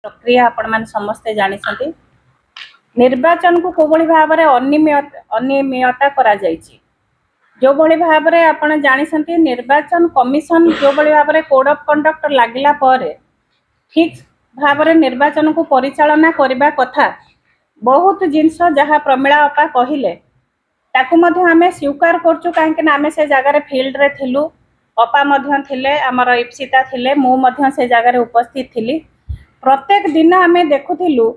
प्रक्रिया आपण मान समस्ते जानिसंती। निर्वाचन को कोबोली भाबरे अनियमितता करा जायछि। जो भली भाबरे आपण जानिसंती निर्वाचन कमिशन जो भली भाबरे कोड ऑफ कंडक्ट लागिला परे ठीक भाबरे निर्वाचन को परिचालना करबा कथा बहुत जिनस जहाँ प्रमिला अपा कहिले ताकू मध्य आमे स्वीकार करचु काहेकि ना आमे से जगह रे फील्ड रे थिलु अपा मध्य थिले हमर इप्सिता थिले मु मध्य से जगह रे उपस्थित थिली। प्रत्येक दिन आमे देखुथिलु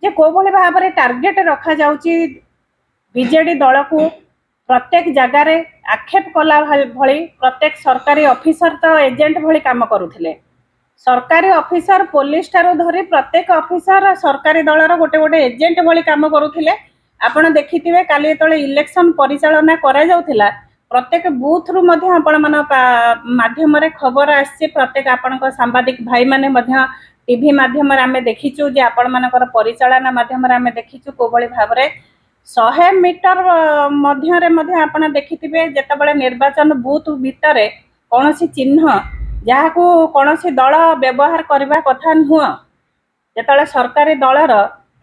जे कोबोली भाबरे टार्गेट रखा जाउची बीजेडी दल को प्रत्येक जगह रे आक्षेप कला भली प्रत्येक सरकारी ऑफिसर तो एजेंट भली काम करुथिले। सरकारी ऑफिसर पुलिस ठारो धरी प्रत्येक ऑफिसर सरकारी दलर गोटे गोटे एजेंट भली काम करुथिले। आपण देखिथिबे काली तळे इलेक्शन परिचालना करा जाउथिला प्रत्येक बूथ रु मध्य आपण मन माध्यम रे खबर आछि। प्रत्येक आपणक सांबादिक भाई माने मध्य टीवी माध्यम रे आमे देखिचु जे आपण मानकर परिचालना माध्यम रे आमे देखिचु कोबोली भाबरे 100 मीटर मध्य रे मध्य आपण देखिथिबे जेतबळे निर्वाचन बूथ भितरे कोनोसी चिन्ह जहाँ को कोनोसी दल व्यवहार करबा कथा नुह। जेतबळे सरकारी दलर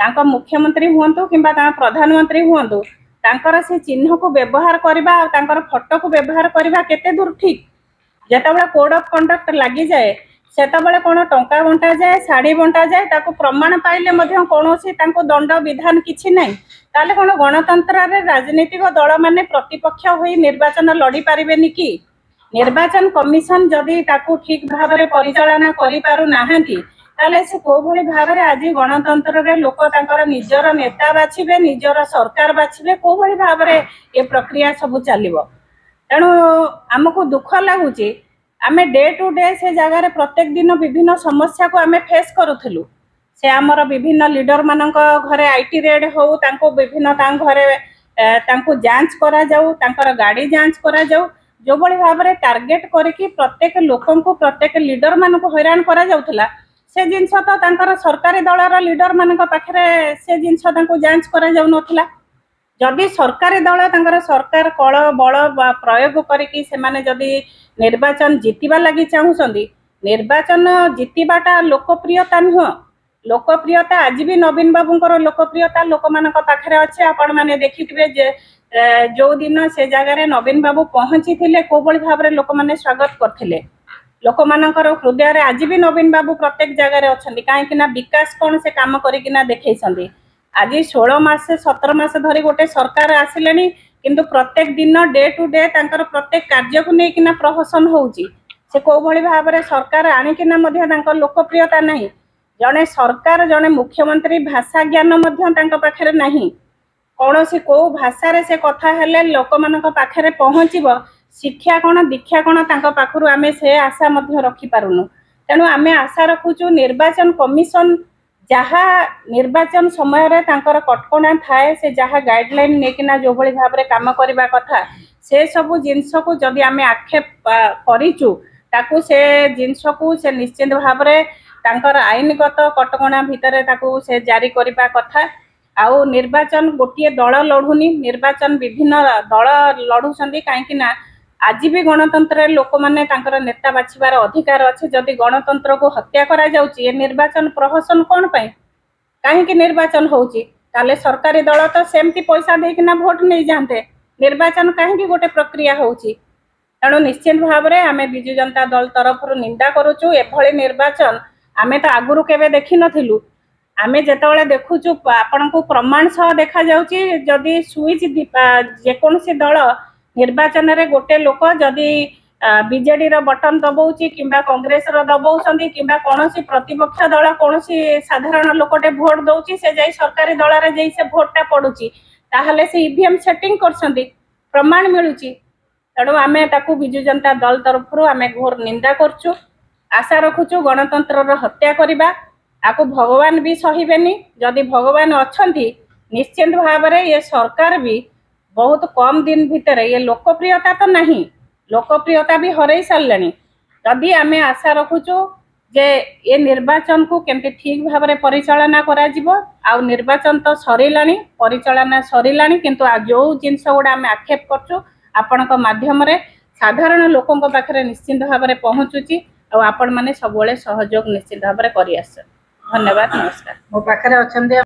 तांका मुख्यमंत्री हुंतु किंबा ता प्रधानमंत्री हुंतु तांकर से चिन्ह को व्यवहार करबा तांकर फोटो को व्यवहार करबा केते दूर ठीक। जेतबळे कोड ऑफ कंडक्ट लागि जाए सेतबळे कोन टंका बंटा जाए साड़ी बंटा जाए ताको प्रमाण पाइले मध्य कोनोसी तांको दंड विधान किछि नै ताले कोन गणतंत्र रे राजनीतिक दल माने प्रतिपक्ष होई निर्वाचन लड़ी पारिबेनी कि। निर्वाचन कमिशन जदि ताको ठीक भाबरे परिचालना करि पारु नाहंती ताले से को भली भाबरे आज गणतंत्र रे लोक तांकर निजर नेता बाछिबे निजर सरकार बाछिबे को भली भाबरे ए प्रक्रिया सब चलिबो। तेणु हमको दुख लागुची आमे डे टू डे से जगह रे प्रत्येक दिन विभिन्न समस्या को आमे फेस करूथिलु। से हमर विभिन्न लीडर मानक घरे आईटी रेड हो तांको विभिन्न तां घरे तांको जांच करा जाऊ तांकर गाड़ी जांच करा जाऊ जो भली भाबरे टार्गेट करके प्रत्येक लोकन को प्रत्येक लीडर मान को हैरान करा जाउथला से जिनस तो तांकर सरकारी दलर लीडर मान पाखरे से जिनस तांको जांच करा जाउ नथला। जदि सरकारी दल तांकर सरकार कळ बळ प्रयोग करके से माने जदि निर्वाचन जितिबा लागि चाहुसंदी निर्वाचन जितिबाटा लोकप्रियता नुह। लोकप्रियता आज भी नवीन बाबूंकर लोकप्रियता लोक मानक पाखरे अछि। आपण माने देखिथिबे जे जो दिन से जगह रे नवीन बाबू पहुंची थिले कोबोली भाबरे लोक माने स्वागत करथिले। लोक मानकर हृदय रे आज भी नवीन बाबू प्रत्येक जगह रे अछंदी काहे कि ना विकास कोन से काम करिकि ना देखैसंदी। आज 16 मास 17 मास धरी गोटे सरकार आसिलेनी किंतु प्रत्येक दिन डे टू डे तांकर प्रत्येक कार्य को नै कि ना प्रहसन होउची। से कोबोली भाबरे सरकार आनी कि ना मध्य तांकर लोकप्रियता नाही। जने सरकार जने मुख्यमंत्री भाषा ज्ञान मध्य तांका पाखरे नाही। कौनसी को भाषा रे से कथा हेले लोक मानक पाखरे पहुँचीबो शिक्षा कोन दीक्षा कोन तांका पाखरु आमे से आशा मध्य रखी पारुनु। तेणु आमे आशा रखुचु निर्वाचन कमिशन जहाँ निर्वाचन समय रे तांकर कटकणा थाए से जहाँ गाइडलाइन नेकिना जो भली भाबरे काम करबा कथा से सब जिनस को जदि आमे आक्षेप करिचु ताकू से जिनस को से निश्चित भाबरे तांकर आईनगत कटकणा भितरे ताकू से जारी करबा कथा। आउ निर्वाचन गोटे दल लड़ुनी निर्वाचन विभिन्न दल लड़ुंट कहीं आज भी गणतंत्र लोक मैंने नेता बाछिबार अधिकार अच्छे। जदि गणतंत्र को हत्या करा जाउची निर्वाचन प्रहसन कौन पाई कहीं निर्वाचन होउची ताले सरकारी दल तो सेमती पैसा देकिना भोट नहीं जाते निर्वाचन कहीं गोटे प्रक्रिया होउची। तेणु निश्चित भाव में आम विजु जनता दल तरफ निंदा करुचु। एभली निर्वाचन आमे तो आगुरु केबे देखि नथिलु। आमे जेतबळे देखुचु आपण को प्रमाण सह देखा जाउची जदि स्विच जेकोनसी दल निर्वाचन रे गोटे लोक जदि बीजेडी रो बटन दबाउची किंबा कांग्रेस रो दबाउछंदी किंबा कोनोसी प्रतिपक्ष दल कोनोसी साधारण लोकटे भोट दउची से जाई सरकारी दल रे जाई से भोटटा पडुची ताहले से ईवीएम सेटिंग करछंदी प्रमाण मिलुची। तेणु आमे ताकू विजु जनता दल तरफ आमे घोर निंदा करछु। आशा रखुचु गणतंत्र रो हत्या करिबा आको भगवान भी सहिबेनी। जदि भगवान अच्छी निश्चिंत भाव में ये सरकार भी बहुत कम दिन भितर ये लोकप्रियता तो नहीं लोकप्रियता भी हरई सारे। जदि आमे आशा रखुचु जे ये निर्वाचन को केमती ठीक भाव में परिचालना करा जिवो। आ निर्वाचन तो सरिलानी परिचालना सरिलानी किंतु जो जिनस गुड़ा आमे आक्षेप करछु आपणक माध्यम रे साधारण लोकों पाखरे निश्चिंत भाव में पहुँचुची। आपण माने सबुले सहयोग निश्चित भाव में करि आस। ଧନ୍ୟବାଦ, ନମସ୍କାର। ମୋ ପାଖରେ ଅଛନ୍ତି